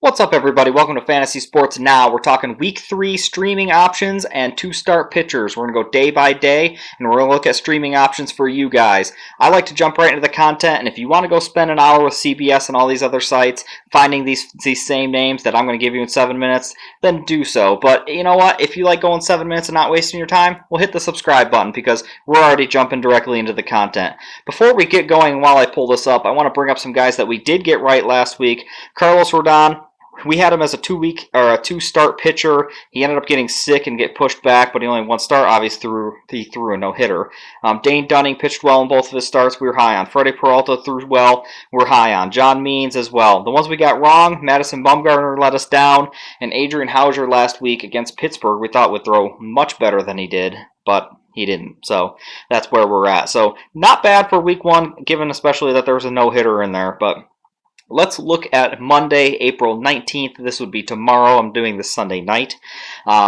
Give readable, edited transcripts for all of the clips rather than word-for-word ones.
What's up, everybody? Welcome to Fantasy Sports Now. We're talking Week 3 streaming options and two-start pitchers. We're going to go day by day, and we're going to look at streaming options for you guys. I like to jump right into the content, and if you want to go spend an hour with CBS and all these other sites finding these same names that I'm going to give you in 7 minutes, then do so. But you know what? If you like going 7 minutes and not wasting your time, well, hit the subscribe button because we're already jumping directly into the content. Before we get going, while I pull this up, I want to bring up some guys that we did get right last week. Carlos Rodon. We had him as a two-start pitcher. He ended up getting sick and get pushed back, but he only had one start. Obviously, he threw a no-hitter. Dane Dunning pitched well in both of his starts. We were high on. Freddie Peralta threw well. We're high on. John Means as well. The ones we got wrong, Madison Bumgarner let us down, and Adrian Houser last week against Pittsburgh we thought would throw much better than he did, but he didn't. So that's where we're at. So not bad for week 1, given especially that there was a no-hitter in there, but let's look at Monday, April 19th. This would be tomorrow. I'm doing this Sunday night.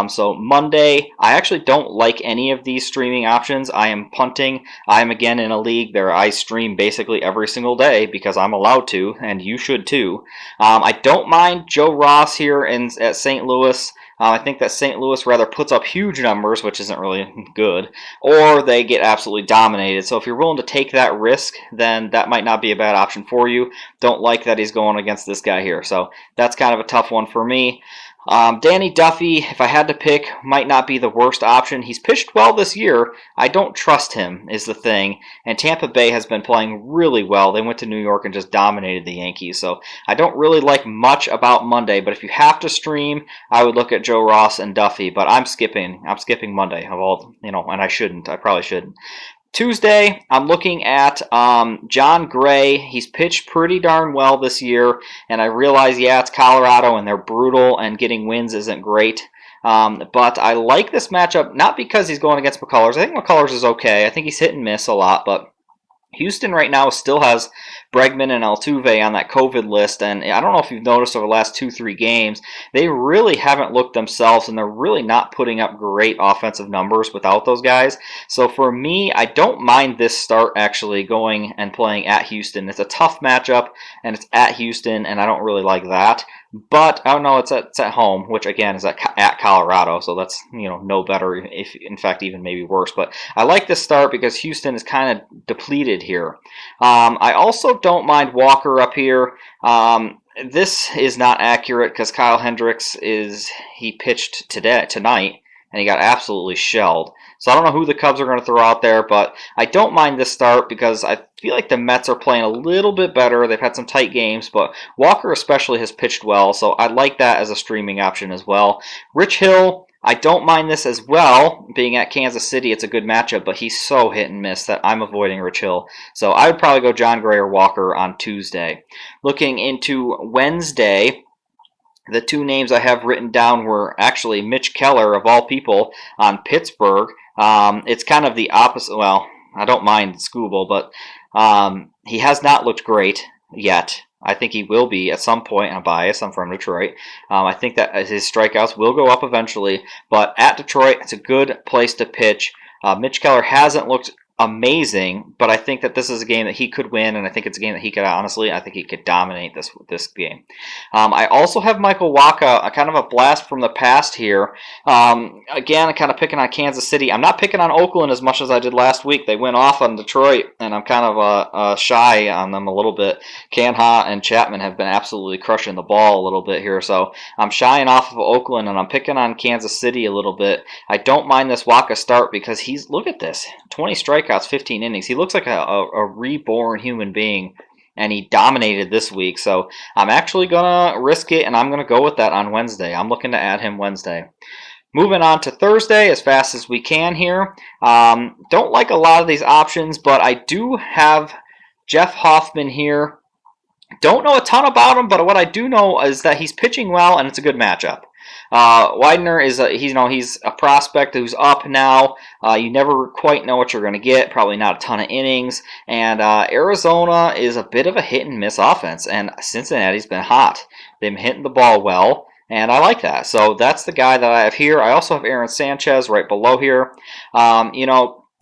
So Monday, I actually don't like any of these streaming options. I am punting. I am again in a league there. I stream basically every single day because I'm allowed to, and you should too. I don't mind Joe Ross here at St. Louis. I think that St. Louis rather puts up huge numbers, which isn't really good, or they get absolutely dominated. So if you're willing to take that risk, then that might not be a bad option for you. Don't like that he's going against this guy here. So that's kind of a tough one for me. Danny Duffy, if I had to pick, might not be the worst option. He's pitched well this year. I don't trust him is the thing. And Tampa Bay has been playing really well. They went to New York and just dominated the Yankees. So I don't really like much about Monday. But if you have to stream, I would look at Joe Ross and Duffy. But I'm skipping Monday of all, and I shouldn't. I probably shouldn't. Tuesday, I'm looking at John Gray. He's pitched pretty darn well this year, and I realize, yeah, it's Colorado, and they're brutal, and getting wins isn't great. But I like this matchup, not because he's going against McCullers. I think McCullers is okay. I think he's hit and miss a lot, but Houston right now still has Bregman and Altuve on that COVID list, and I don't know if you've noticed over the last 2-3 games, they really haven't looked themselves, and they're really not putting up great offensive numbers without those guys. So for me, I don't mind this start actually going and playing at Houston. It's a tough matchup, and it's at Houston, and I don't really like that. But oh no, it's at home, which again is at Colorado, so that's no better, if in fact even maybe worse. But I like this start because Houston is kind of depleted here. I also don't mind Walker up here. This is not accurate because Kyle Hendricks he pitched tonight, and he got absolutely shelled. So I don't know who the Cubs are going to throw out there, but I don't mind this start because I feel like the Mets are playing a little bit better. They've had some tight games, but Walker especially has pitched well, so I like that as a streaming option as well. Rich Hill, I don't mind this as well. Being at Kansas City, it's a good matchup, but he's so hit and miss that I'm avoiding Rich Hill. So I would probably go John Gray or Walker on Tuesday. Looking into Wednesday, the two names I have written down were actually Mitch Keller, of all people, on Pittsburgh. It's kind of the opposite. Well, I don't mind Scooble, but he has not looked great yet. I think he will be at some point. I'm biased. I'm from Detroit. I think that his strikeouts will go up eventually. But at Detroit, it's a good place to pitch. Mitch Keller hasn't looked amazing, but I think that this is a game that he could win, and I think it's a game that he could I think he could dominate this game. I also have Michael Wacha, a kind of a blast from the past here. Again, I'm kind of picking on Kansas City. I'm not picking on Oakland as much as I did last week. They went off on Detroit, and I'm kind of shy on them a little bit. Canha and Chapman have been absolutely crushing the ball a little bit here, so I'm shying off of Oakland, and I'm picking on Kansas City a little bit. I don't mind this Wacha start because look at this, 20 strikeouts, 15 innings. He looks like a reborn human being, and he dominated this week. So I'm actually going to risk it, and I'm going to go with that on Wednesday. I'm looking to add him Wednesday. Moving on to Thursday as fast as we can here. Don't like a lot of these options, but I do have Jeff Hoffman here. Don't know a ton about him, but what I do know is that he's pitching well, and it's a good matchup. Widener is he's a prospect who's up now. You never quite know what you're going to get. Probably not a ton of innings. And Arizona is a bit of a hit and miss offense, and Cincinnati's been hot. They've been hitting the ball well, and I like that. So that's the guy that I have here. I also have Aaron Sanchez right below here.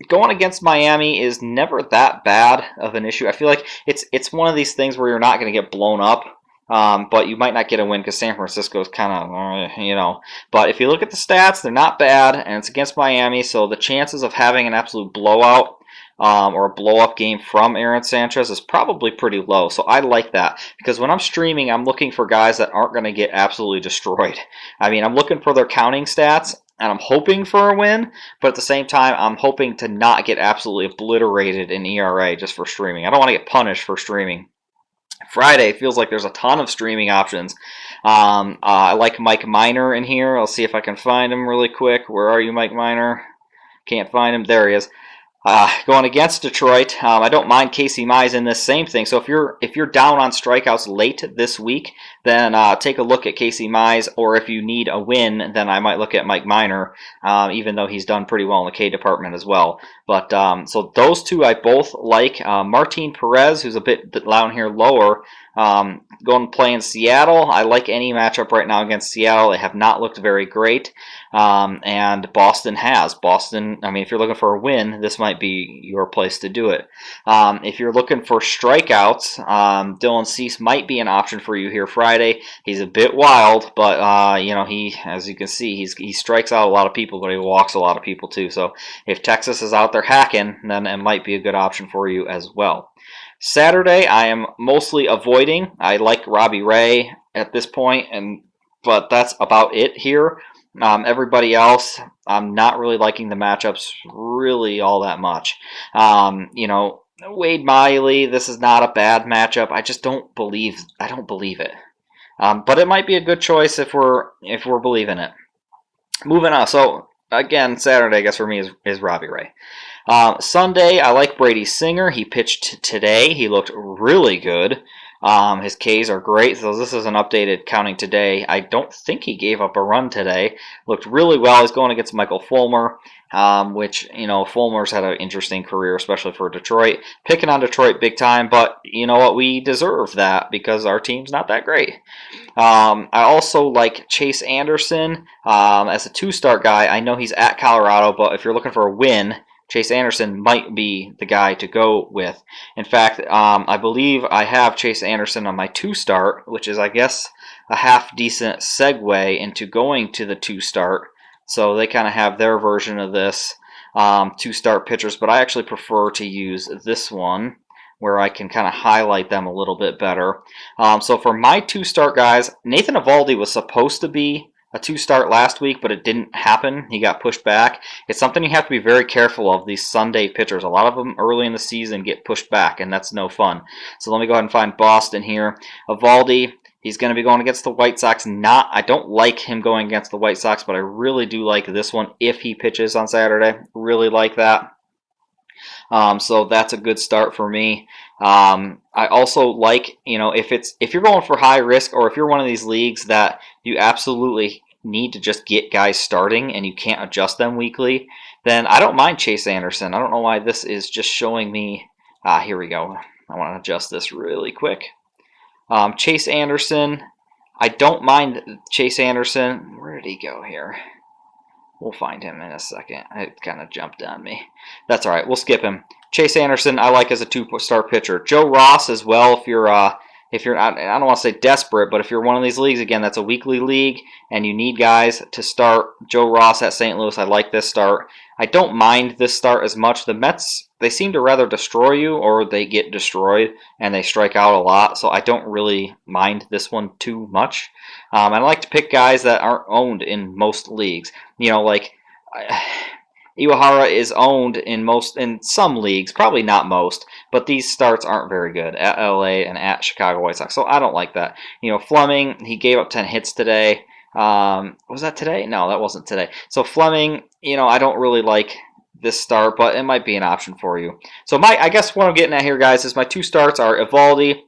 Going against Miami is never that bad of an issue. I feel like it's one of these things where you're not going to get blown up. But you might not get a win because San Francisco is kind of, But if you look at the stats, they're not bad, and it's against Miami, so the chances of having an absolute blowout or a blow-up game from Aaron Sanchez is probably pretty low. So I like that because when I'm streaming, I'm looking for guys that aren't going to get absolutely destroyed. I mean, I'm looking for their counting stats, and I'm hoping for a win, but at the same time, I'm hoping to not get absolutely obliterated in ERA just for streaming. I don't want to get punished for streaming. Friday feels like there's a ton of streaming options. I like Mike Minor in here. I'll see if I can find him really quick. Where are you, Mike Minor? Can't find him. There he is. Going against Detroit, I don't mind Casey Mize in this same thing. So if you're down on strikeouts late this week, then take a look at Casey Mize. Or if you need a win, then I might look at Mike Minor, even though he's done pretty well in the K department as well. But so those two I both like. Martin Perez, who's a bit down here lower, going to play in Seattle. I like any matchup right now against Seattle. They have not looked very great. And Boston has. Boston, I mean, if you're looking for a win, this might be your place to do it. If you're looking for strikeouts, Dylan Cease might be an option for you here Friday. He's a bit wild, but he, as you can see, he strikes out a lot of people, but he walks a lot of people too. So if Texas is out there hacking, then it might be a good option for you as well. Saturday, I am mostly avoiding. I like Robbie Ray at this point, but that's about it here. Everybody else, I'm not really liking the matchups really all that much. Wade Miley, this is not a bad matchup. I just don't believe it. But it might be a good choice if we're believing it. Moving on. So again, Saturday, I guess for me is Robbie Ray. Sunday, I like Brady Singer. He pitched today. He looked really good. His Ks are great. So this is an updated counting today. I don't think he gave up a run today. Looked really well. He's going against Michael Fulmer, which, Fulmer's had an interesting career, especially for Detroit. Picking on Detroit big time, but you know what? We deserve that because our team's not that great. I also like Chase Anderson as a two-start guy. I know he's at Colorado, but if you're looking for a win, Chase Anderson might be the guy to go with. In fact, I believe I have Chase Anderson on my two-start, which is, I guess, a half-decent segue into going to the two-start. So they kind of have their version of this two-start pitchers, but I actually prefer to use this one where I can kind of highlight them a little bit better. So for my two-start guys, Nathan Eovaldi was supposed to be a two-start last week, but it didn't happen. He got pushed back. It's something you have to be very careful of, these Sunday pitchers. A lot of them early in the season get pushed back, and that's no fun. So let me go ahead and find Boston here. Eovaldi, he's going to be going against the White Sox. I don't like him going against the White Sox, but I really do like this one if he pitches on Saturday. Really like that. So that's a good start for me. I also like, if you're going for high risk, or if you're one of these leagues that you absolutely need to just get guys starting and you can't adjust them weekly, then I don't mind Chase Anderson. I don't know why this is just showing me. Here we go. I want to adjust this really quick. Chase Anderson. I don't mind Chase Anderson. Where did he go here? We'll find him in a second. It kind of jumped on me. That's all right. We'll skip him. Chase Anderson, I like as a two-star pitcher. Joe Ross as well. If you're I don't want to say desperate, but if you're one of these leagues, again, that's a weekly league, and you need guys to start. Joe Ross at St. Louis, I like this start. I don't mind this start as much. The Mets, they seem to rather destroy you, or they get destroyed, and they strike out a lot, so I don't really mind this one too much. I like to pick guys that aren't owned in most leagues. Like Iwahara is owned in some leagues, probably not most, but these starts aren't very good at LA and at Chicago White Sox, so I don't like that. Fleming, he gave up 10 hits today. Was that today? No, that wasn't today. So Fleming, I don't really like this start, but it might be an option for you. So I guess what I'm getting at here, guys, is my two starts are Eovaldi.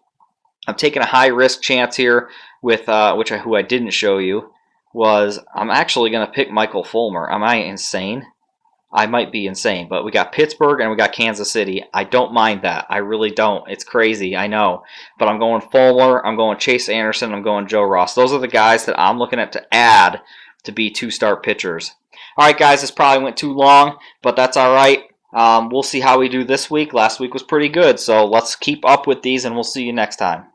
I'm taking a high risk chance here with who I didn't show you. I'm actually going to pick Michael Fulmer. Am I insane? I might be insane, but we got Pittsburgh and we got Kansas City. I don't mind that. I really don't. It's crazy, I know. But I'm going Fulmer, I'm going Chase Anderson, I'm going Joe Ross. Those are the guys that I'm looking at to add to be two-star pitchers. All right, guys, this probably went too long, but that's all right. We'll see how we do this week. Last week was pretty good, so let's keep up with these, and we'll see you next time.